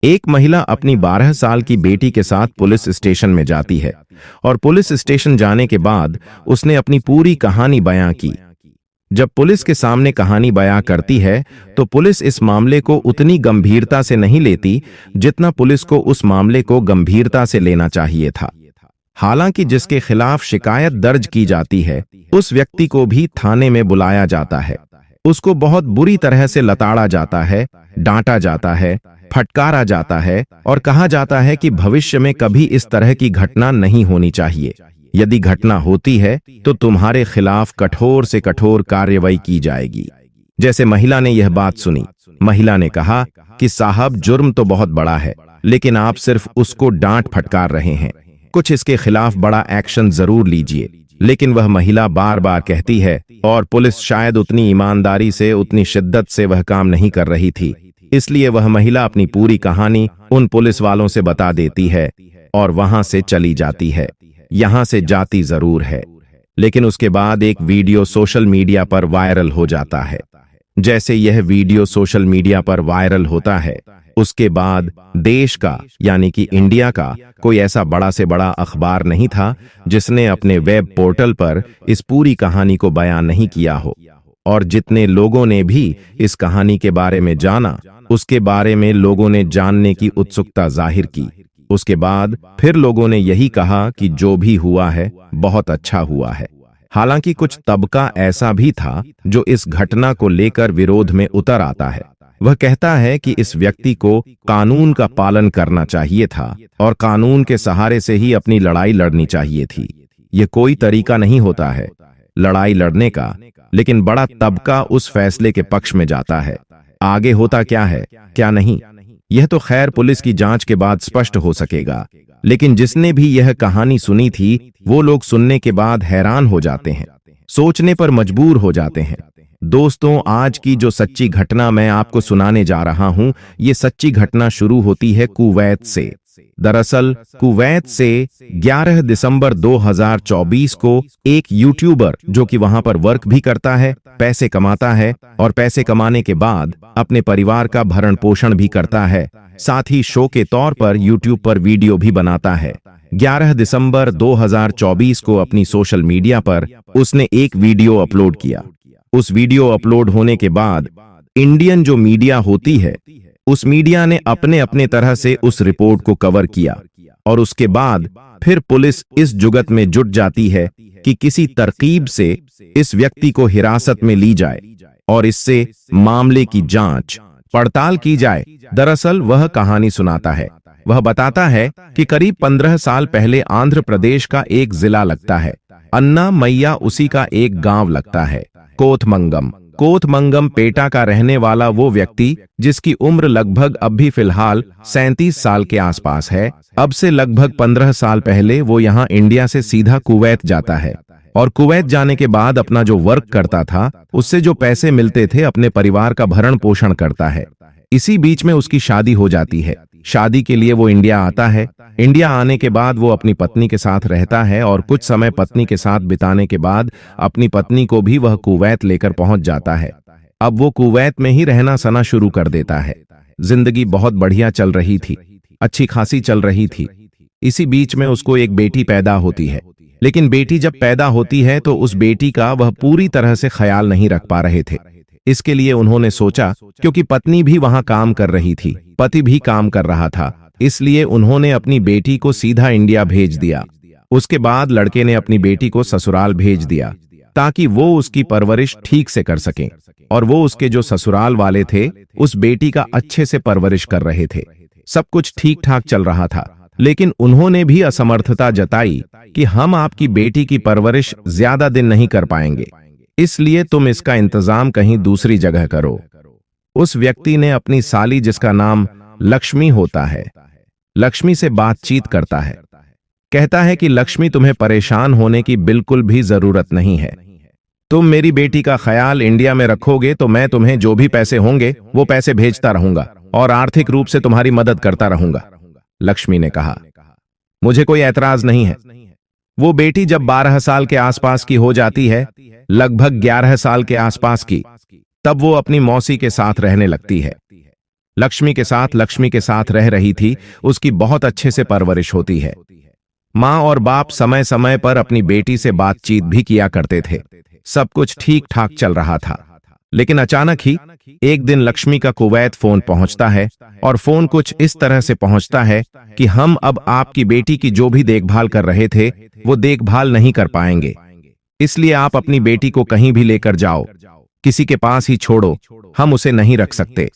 एक महिला अपनी 12 साल की बेटी के साथ पुलिस स्टेशन में जाती है और पुलिस स्टेशन जाने के बाद उसने अपनी पूरी कहानी बयां की। जब पुलिस के सामने कहानी बयां करती है तो पुलिस इस मामले को उतनी गंभीरता से नहीं लेती जितना पुलिस को उस मामले को गंभीरता से लेना चाहिए था। हालांकि जिसके खिलाफ शिकायत दर्ज की जाती है उस व्यक्ति को भी थाने में बुलाया जाता है, उसको बहुत बुरी तरह से लताड़ा जाता है, डांटा जाता है, फटकारा जाता है और कहा जाता है कि भविष्य में कभी इस तरह की घटना नहीं होनी चाहिए। यदि घटना होती है तो तुम्हारे खिलाफ कठोर से कठोर कार्रवाई की जाएगी। जैसे महिला ने यह बात सुनी, महिला ने कहा कि साहब जुर्म तो बहुत बड़ा है, लेकिन आप सिर्फ उसको डांट फटकार रहे हैं, कुछ इसके खिलाफ बड़ा एक्शन जरूर लीजिए। लेकिन वह महिला बार बार कहती है और पुलिस शायद उतनी ईमानदारी से, उतनी शिद्दत से वह काम नहीं कर रही थी, इसलिए वह महिला अपनी पूरी कहानी उन पुलिस वालों से बता देती है और वहां से चली जाती है। यहां से जाती जरूर है, लेकिन उसके बाद एक वीडियो सोशल मीडिया पर वायरल हो जाता है। जैसे यह वीडियो सोशल मीडिया पर वायरल होता है, उसके बाद देश का यानी कि इंडिया का कोई ऐसा बड़ा से बड़ा अखबार नहीं था जिसने अपने वेब पोर्टल पर इस पूरी कहानी को बयान नहीं किया हो। और जितने लोगों ने भी इस कहानी के बारे में जाना, उसके बारे में लोगों ने जानने की उत्सुकता जाहिर की। उसके बाद फिर लोगों ने यही कहा कि जो भी हुआ है बहुत अच्छा हुआ है। हालांकि कुछ तबका ऐसा भी था जो इस घटना को लेकर विरोध में उतर आता है। वह कहता है कि इस व्यक्ति को कानून का पालन करना चाहिए था और कानून के सहारे से ही अपनी लड़ाई लड़नी चाहिए थी। यह कोई तरीका नहीं होता है लड़ाई लड़ने का, लेकिन बड़ा तबका उस फैसले के पक्ष में जाता है। आगे होता क्या है क्या नहीं, यह तो खैर पुलिस की जांच के बाद स्पष्ट हो सकेगा। लेकिन जिसने भी यह कहानी सुनी थी वो लोग सुनने के बाद हैरान हो जाते हैं, सोचने पर मजबूर हो जाते हैं। दोस्तों, आज की जो सच्ची घटना मैं आपको सुनाने जा रहा हूं, ये सच्ची घटना शुरू होती है कुवैत से। दरअसल कुवैत से 11 दिसंबर 2024 को एक यूट्यूबर जो कि वहां पर वर्क भी करता है, पैसे कमाता है और पैसे कमाने के बाद अपने परिवार का भरण पोषण भी करता है, साथ ही शो के तौर पर यूट्यूब पर वीडियो भी बनाता है। 11 दिसंबर 2024 को अपनी सोशल मीडिया पर उसने एक वीडियो अपलोड किया। उस वीडियो अपलोड होने के बाद इंडियन जो मीडिया होती है उस मीडिया ने अपने अपने तरह से उस रिपोर्ट को कवर किया और उसके बाद फिर पुलिस इस जुगत में जुट जाती है कि किसी तरकीब से इस व्यक्ति को हिरासत में ली जाए और इससे मामले की जांच पड़ताल की जाए। दरअसल वह कहानी सुनाता है, वह बताता है कि करीब 15 साल पहले आंध्र प्रदेश का एक जिला लगता है, अन्ना मैया उसी का एक गांव लगता है, कोथमंगम पेटा का रहने वाला वो व्यक्ति जिसकी उम्र लगभग अब भी फिलहाल 37 साल के आसपास है, अब से लगभग 15 साल पहले वो यहाँ इंडिया से सीधा कुवैत जाता है और कुवैत जाने के बाद अपना जो वर्क करता था उससे जो पैसे मिलते थे अपने परिवार का भरण पोषण करता है। इसी बीच में उसकी शादी हो जाती है। शादी के लिए वो इंडिया आता है। इंडिया आने के बाद वो अपनी पत्नी के साथ रहता है और कुछ समय पत्नी के साथ बिताने के बाद अपनी पत्नी को भी वह कुवैत लेकर पहुंच जाता है। अब वो कुवैत में ही रहना सहना शुरू कर देता है। जिंदगी बहुत बढ़िया चल रही थी, अच्छी खासी चल रही थी। इसी बीच में उसको एक बेटी पैदा होती है, लेकिन बेटी जब पैदा होती है तो उस बेटी का वह पूरी तरह से ख्याल नहीं रख पा रहे थे। इसके लिए उन्होंने सोचा, क्योंकि पत्नी भी वहां काम कर रही थी, पति भी काम कर रहा था, इसलिए उन्होंने अपनी बेटी को सीधा इंडिया भेज दिया। उसके बाद लड़के ने अपनी बेटी को ससुराल भेज दिया ताकि वो उसकी परवरिश ठीक से कर सकें और वो उसके जो ससुराल वाले थे उस बेटी का अच्छे से परवरिश कर रहे थे। सब कुछ ठीक ठाक चल रहा था, लेकिन उन्होंने भी असमर्थता जताई कि हम आपकी बेटी की परवरिश ज्यादा दिन नहीं कर पाएंगे, इसलिए तुम इसका इंतजाम कहीं दूसरी जगह करो। उस व्यक्ति ने अपनी साली, जिसका नाम लक्ष्मी होता है, लक्ष्मी से बातचीत करता है। कहता है कि लक्ष्मी, तुम्हें परेशान होने की बिल्कुल भी जरूरत नहीं है। तुम मेरी बेटी का ख्याल इंडिया में रखोगे तो मैं तुम्हें जो भी पैसे होंगे वो पैसे भेजता रहूंगा और आर्थिक रूप से तुम्हारी मदद करता रहूंगा। लक्ष्मी ने कहा, मुझे कोई ऐतराज नहीं है। वो बेटी जब 12 साल के आसपास की हो जाती है, लगभग 11 साल के आसपास की, तब वो अपनी मौसी के साथ रहने लगती है। लक्ष्मी के साथ रह रही थी। उसकी बहुत अच्छे से परवरिश होती है। माँ और बाप समय समय पर अपनी बेटी से बातचीत भी किया करते थे। सब कुछ ठीक ठाक चल रहा था। लेकिन अचानक ही एक दिन लक्ष्मी का कुवैत फोन पहुंचता है और फोन कुछ इस तरह से पहुंचता है कि हम अब आपकी बेटी की जो भी देखभाल कर रहे थे वो देखभाल नहीं कर पाएंगे, इसलिए आप अपनी बेटी को कहीं भी लेकर जाओ, किसी के पास ही छोड़ो, हम उसे नहीं रख सकते।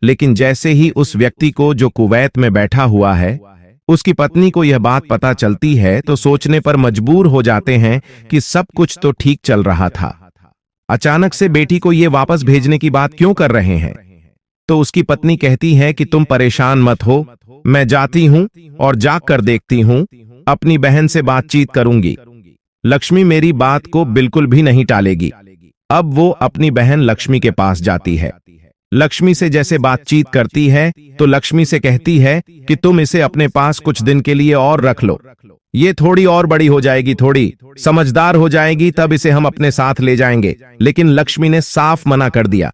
लेकिन जैसे ही उस व्यक्ति को जो कुवैत में बैठा हुआ है उसकी पत्नी को यह बात पता चलती है तो सोचने पर मजबूर हो जाते हैं कि सब कुछ तो ठीक चल रहा था, अचानक से बेटी को ये वापस भेजने की बात क्यों कर रहे हैं। तो उसकी पत्नी कहती है कि तुम परेशान मत हो, मैं जाती हूं और जाकर देखती हूं, अपनी बहन से बातचीत करूंगी। लक्ष्मी मेरी बात को बिल्कुल भी नहीं टालेगी। अब वो अपनी बहन लक्ष्मी के पास जाती है। लक्ष्मी से जैसे बातचीत करती है तो लक्ष्मी से कहती है कि तुम इसे अपने पास कुछ दिन के लिए और रख लो, ये थोड़ी और बड़ी हो जाएगी, थोड़ी समझदार हो जाएगी, तब इसे हम अपने साथ ले जाएंगे। लेकिन लक्ष्मी ने साफ मना कर दिया।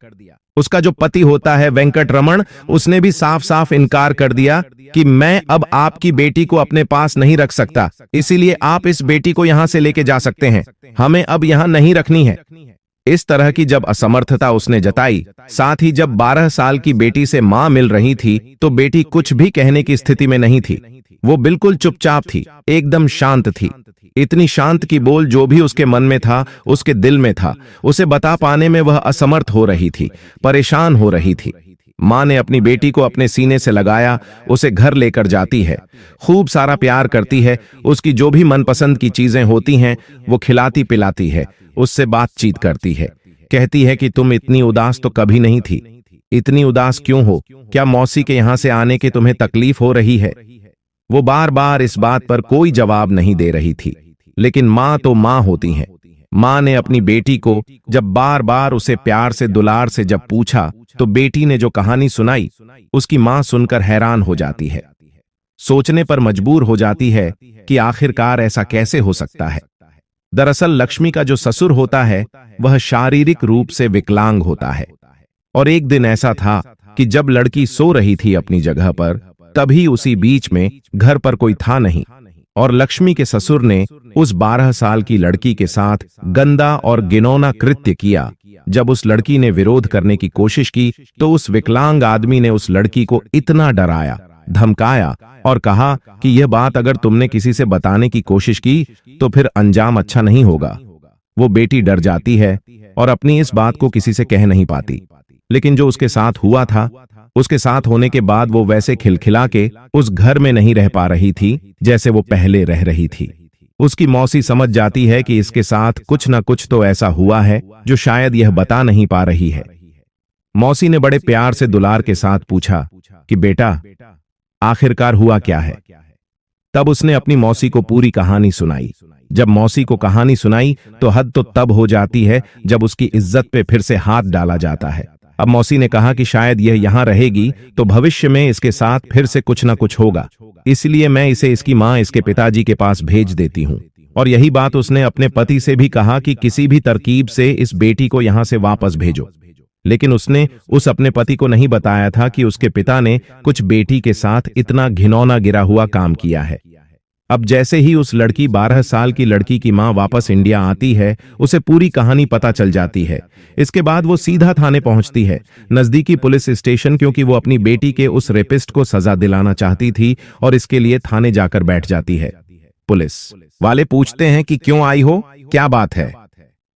उसका जो पति होता है वेंकट रमण, उसने भी साफ साफ इनकार कर दिया कि मैं अब आपकी बेटी को अपने पास नहीं रख सकता, इसीलिए आप इस बेटी को यहां से लेके जा सकते हैं, हमें अब यहां नहीं रखनी है। इस तरह की जब असमर्थता उसने जताई, साथ ही जब 12 साल की बेटी से मां मिल रही थी तो बेटी कुछ भी कहने की स्थिति में नहीं थी। वो बिल्कुल चुपचाप थी, एकदम शांत थी। इतनी शांत कि बोल जो भी उसके मन में था, उसके दिल में था, उसे बता पाने में वह असमर्थ हो रही थी, परेशान हो रही थी। मां ने अपनी बेटी को अपने सीने से लगाया, उसे घर लेकर जाती है, खूब सारा प्यार करती है, उसकी जो भी मनपसंद की चीजें होती हैं वो खिलाती पिलाती है, उससे बातचीत करती है। कहती है कि तुम इतनी उदास तो कभी नहीं थी, इतनी उदास क्यों हो, क्या मौसी के यहां से आने की तुम्हें तकलीफ हो रही है। वो बार बार इस बात पर कोई जवाब नहीं दे रही थी, लेकिन मां तो मां होती हैं। मां ने अपनी बेटी को जब बार बार उसे प्यार से दुलार से जब पूछा तो बेटी ने जो कहानी सुनाई उसकी मां सुनकर हैरान हो जाती है, सोचने पर मजबूर हो जाती है कि आखिरकार ऐसा कैसे हो सकता है। दरअसल लक्ष्मी का जो ससुर होता है वह शारीरिक रूप से विकलांग होता है और एक दिन ऐसा था कि जब लड़की सो रही थी अपनी जगह पर, तभी उसी बीच में घर पर कोई था नहीं और लक्ष्मी के ससुर ने उस 12 साल की लड़की के साथ गंदा और घिनौना कृत्य किया। जब उस लड़की ने विरोध करने की कोशिश की तो उस विकलांग आदमी ने उस लड़की को इतना डराया, धमकाया और कहा कि यह बात अगर तुमने किसी से बताने की कोशिश की तो फिर अंजाम अच्छा नहीं होगा। वो बेटी डर जाती है और अपनी इस बात को किसी से कह नहीं पाती, लेकिन जो उसके साथ हुआ था, उसके साथ होने के बाद वो वैसे खिलखिला के उस घर में नहीं रह पा रही थी जैसे वो पहले रह रही थी। उसकी मौसी समझ जाती है कि इसके साथ कुछ न कुछ तो ऐसा हुआ है जो शायद यह बता नहीं पा रही है। मौसी ने बड़े प्यार से दुलार के साथ पूछा कि बेटा आखिरकार हुआ क्या है। तब उसने अपनी मौसी को पूरी कहानी सुनाई। जब मौसी को कहानी सुनाई तो हद तो तब हो जाती है जब उसकी इज्जत पे फिर से हाथ डाला जाता है। अब मौसी ने कहा कि शायद यह यहां रहेगी तो भविष्य में इसके साथ फिर से कुछ ना कुछ होगा, इसलिए मैं इसे इसकी मां इसके पिताजी के पास भेज देती हूं। और यही बात उसने अपने पति से भी कहा कि किसी भी तरकीब से इस बेटी को यहां से वापस भेजो। लेकिन उसने उस अपने पति को नहीं बताया था कि उसके पिता ने कुछ बेटी के साथ इतना घिनौना गिरा हुआ काम किया है। अब जैसे ही उस लड़की 12 साल की लड़की की मां वापस इंडिया आती है, उसे पूरी कहानी पता चल जाती है। इसके बाद वो सीधा थाने पहुंचती है, नजदीकी पुलिस स्टेशन, क्योंकि वो अपनी बेटी के उस रेपिस्ट को सजा दिलाना चाहती थी और इसके लिए थाने जाकर बैठ जाती है। पुलिस वाले पूछते हैं कि क्यों आई हो, क्या बात है।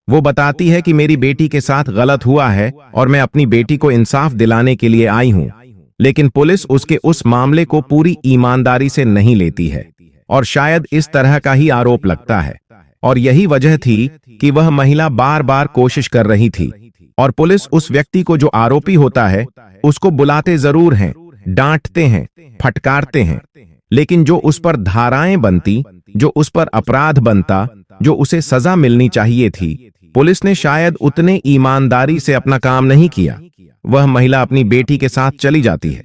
वो बताती है कि मेरी बेटी के साथ गलत हुआ है और मैं अपनी बेटी को इंसाफ दिलाने के लिए आई हूं। लेकिन पुलिस उसके उस मामले को पूरी ईमानदारी से नहीं लेती है और शायद इस तरह का ही आरोप लगता है। और यही वजह थी कि वह महिला बार बार कोशिश कर रही थी और पुलिस उस व्यक्ति को जो आरोपी होता है उसको बुलाते जरूर हैं, डांटते हैं, फटकारते हैं, लेकिन जो उस पर धाराएं बनती, जो उस पर अपराध बनता, जो उसे सजा मिलनी चाहिए थी, पुलिस ने शायद उतने ईमानदारी से अपना काम नहीं किया। वह महिला अपनी बेटी के साथ चली जाती है।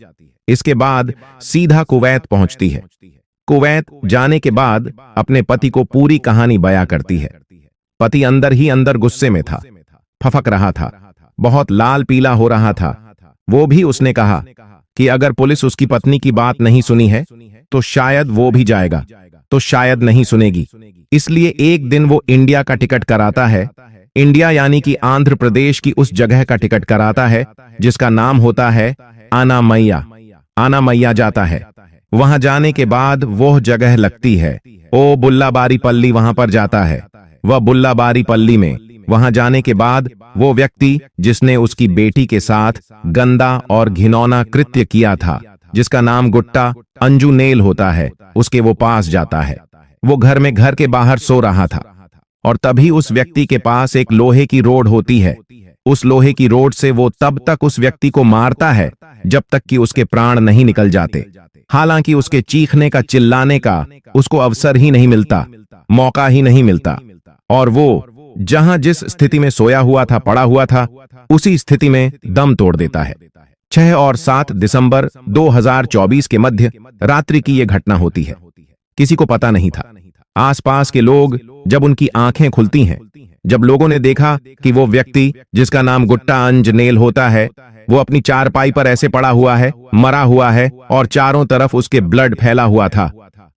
इसके बाद सीधा कुवैत पहुंचती है। कुवैत जाने के बाद अपने पति को पूरी कहानी बयां करती है। पति अंदर ही अंदर गुस्से में था, फफक रहा था, बहुत लाल पीला हो रहा था। वो भी उसने कहा कि अगर पुलिस उसकी पत्नी की बात नहीं सुनी है तो शायद वो भी जाएगा, तो शायद नहीं सुनेगी। इसलिए एक दिन वो इंडिया का टिकट कराता है। इंडिया यानी कि आंध्र प्रदेश की उस जगह का टिकट कराता है जिसका नाम होता है अनामैया। अनामैया जाता है। वहां जाने के बाद वो जगह लगती है ओ बुल्लाबारी पल्ली, वहां पर जाता है। वह बुल्लाबारी पल्ली में वहां जाने के बाद वो व्यक्ति जिसने उसकी बेटी के साथ गंदा और घिनौना कृत्य किया था, जिसका नाम गुट्टा अंजुनेल होता है, उसके वो पास जाता है। वो घर में घर के बाहर सो रहा था और तभी उस व्यक्ति के पास एक लोहे की रोड होती है। उस लोहे की रोड से वो तब तक उस व्यक्ति को मारता है जब तक कि उसके प्राण नहीं निकल जाते। हालांकि उसके चीखने का, चिल्लाने का उसको अवसर ही नहीं मिलता, मौका ही नहीं मिलता, और वो जहां जिस स्थिति में सोया हुआ था, पड़ा हुआ था, उसी स्थिति में दम तोड़ देता है। 6 और 7 दिसंबर 2024 के मध्य रात्रि की यह घटना होती है। किसी को पता नहीं था। आसपास के लोग जब उनकी आंखें खुलती हैं, जब लोगों ने देखा कि वो व्यक्ति जिसका नाम गुट्टा अंजनेल होता है, वो अपनी चारपाई पर ऐसे पड़ा हुआ है, मरा हुआ है और चारों तरफ उसके ब्लड फैला हुआ था।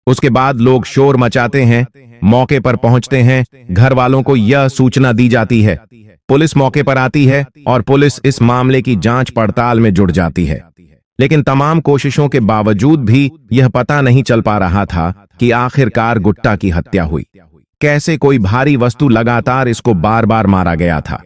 उसके बाद लोग शोर मचाते हैं, मौके पर पहुंचते हैं, घर वालों को यह सूचना दी जाती है। पुलिस मौके पर आती है और पुलिस इस मामले की जांच पड़ताल में जुट जाती है। लेकिन तमाम कोशिशों के बावजूद भी यह पता नहीं चल पा रहा था कि आखिरकार गुट्टा की हत्या हुई कैसे। कोई भारी वस्तु लगातार इसको बार बार मारा गया था।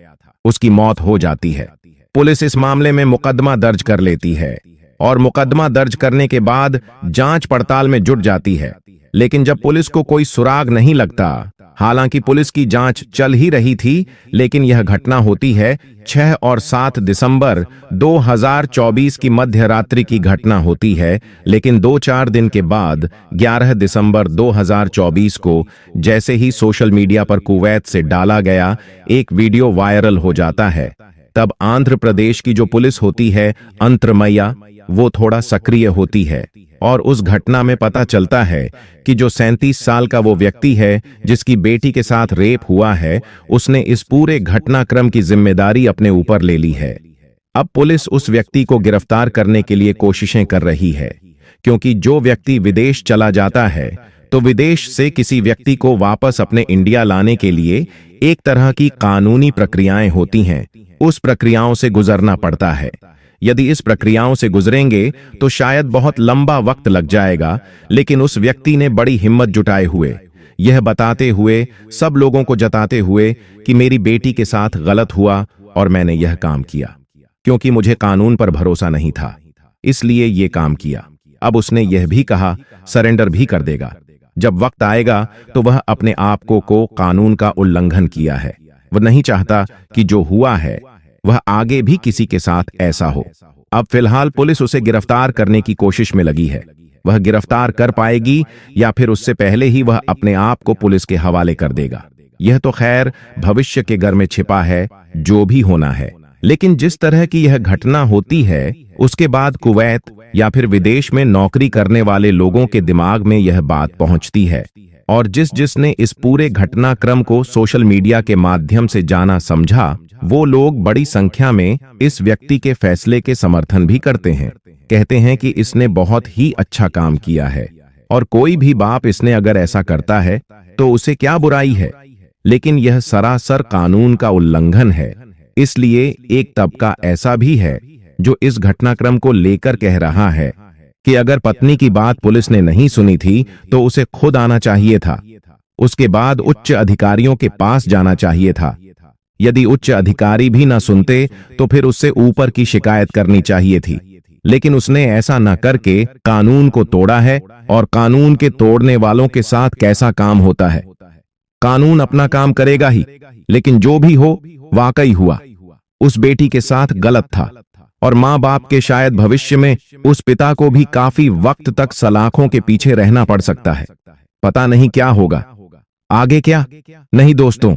उसकी मौत हो जाती है। पुलिस इस मामले में मुकदमा दर्ज कर लेती है और मुकदमा दर्ज करने के बाद जांच पड़ताल में जुट जाती है। लेकिन जब पुलिस को कोई सुराग नहीं लगता, हालांकि पुलिस की जांच चल ही रही थी, लेकिन यह घटना होती है 6 और 7 दिसंबर 2024 की मध्य रात्रि की घटना होती है। लेकिन 2-4 दिन के बाद 11 दिसंबर 2024 को जैसे ही सोशल मीडिया पर कुवैत से डाला गया एक वीडियो वायरल हो जाता है, तब आंध्र प्रदेश की जो पुलिस होती है अंतरमैया, वो थोड़ा सक्रिय होती है और उस घटना में पता चलता है कि जो 37 साल का वो व्यक्ति है जिसकी बेटी के साथ रेप हुआ है, उसने इस पूरे घटनाक्रम की जिम्मेदारी अपने ऊपर ले ली है। अब पुलिस उस व्यक्ति को गिरफ्तार करने के लिए कोशिशें कर रही है, क्योंकि जो व्यक्ति विदेश चला जाता है तो विदेश से किसी व्यक्ति को वापस अपने इंडिया लाने के लिए एक तरह की कानूनी प्रक्रियाएं होती हैं। उस प्रक्रियाओं से गुजरना पड़ता है। यदि इस प्रक्रियाओं से गुजरेंगे तो शायद बहुत लंबा वक्त लग जाएगा, लेकिन उस व्यक्ति ने बड़ी हिम्मत जुटाए हुए, यह बताते हुए, सब लोगों को जताते हुए कि मेरी बेटी के साथ गलत हुआ और मैंने यह काम किया क्योंकि मुझे कानून पर भरोसा नहीं था, इसलिए यह काम किया। अब उसने यह भी कहा सरेंडर भी कर देगा जब वक्त आएगा, तो वह अपने आप को कानून का उल्लंघन किया है। वह नहीं चाहता कि जो हुआ है वह आगे भी किसी के साथ ऐसा हो। अब फिलहाल पुलिस उसे गिरफ्तार करने की कोशिश में लगी है। वह गिरफ्तार कर पाएगी या फिर उससे पहले ही वह अपने आप को पुलिस के हवाले कर देगा, यह तो खैर भविष्य के घर में छिपा है, जो भी होना है। लेकिन जिस तरह की यह घटना होती है, उसके बाद कुवैत या फिर विदेश में नौकरी करने वाले लोगों के दिमाग में यह बात पहुंचती है और जिसने इस पूरे घटनाक्रम को सोशल मीडिया के माध्यम से जाना समझा, वो लोग बड़ी संख्या में इस व्यक्ति के फैसले के समर्थन भी करते हैं। कहते हैं कि इसने बहुत ही अच्छा काम किया है और कोई भी बाप इसने अगर ऐसा करता है तो उसे क्या बुराई है। लेकिन यह सरासर कानून का उल्लंघन है। इसलिए एक तबका ऐसा भी है जो इस घटनाक्रम को लेकर कह रहा है कि अगर पत्नी की बात पुलिस ने नहीं सुनी थी तो उसे खुद आना चाहिए था। उसके बाद उच्च अधिकारियों के पास जाना चाहिए था। यदि उच्च अधिकारी भी न सुनते तो फिर उससे ऊपर की शिकायत करनी चाहिए थी। लेकिन उसने ऐसा न करके कानून को तोड़ा है और कानून के तोड़ने वालों के साथ कैसा काम होता है। कानून अपना काम करेगा ही, लेकिन जो भी हो वाकई हुआ। उस बेटी के साथ गलत था और माँ बाप के शायद भविष्य में उस पिता को भी काफी वक्त तक सलाखों के पीछे रहना पड़ सकता है। पता नहीं क्या होगा आगे। क्या नहीं दोस्तों,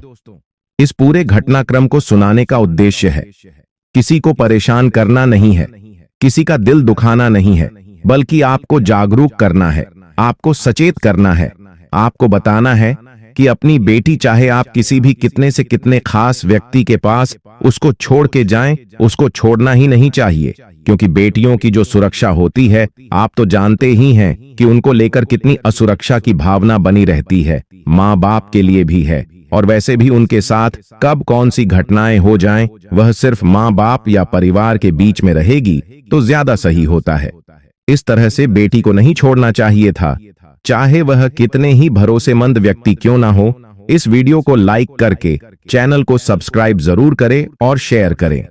इस पूरे घटनाक्रम को सुनाने का उद्देश्य है किसी को परेशान करना नहीं है, किसी का दिल दुखाना नहीं है, बल्कि आपको जागरूक करना है, आपको सचेत करना है, आपको बताना है कि अपनी बेटी चाहे आप किसी भी कितने से कितने खास व्यक्ति के पास उसको छोड़ के जाएं, उसको छोड़ना ही नहीं चाहिए, क्योंकि बेटियों की जो सुरक्षा होती है आप तो जानते ही हैं कि उनको लेकर कितनी असुरक्षा की भावना बनी रहती है, माँ बाप के लिए भी है। और वैसे भी उनके साथ कब कौन सी घटनाएं हो जाएं, वह सिर्फ माँ बाप या परिवार के बीच में रहेगी तो ज्यादा सही होता है। इस तरह से बेटी को नहीं छोड़ना चाहिए था, चाहे वह कितने ही भरोसेमंद व्यक्ति क्यों ना हो। इस वीडियो को लाइक करके चैनल को सब्सक्राइब जरूर करें और शेयर करें।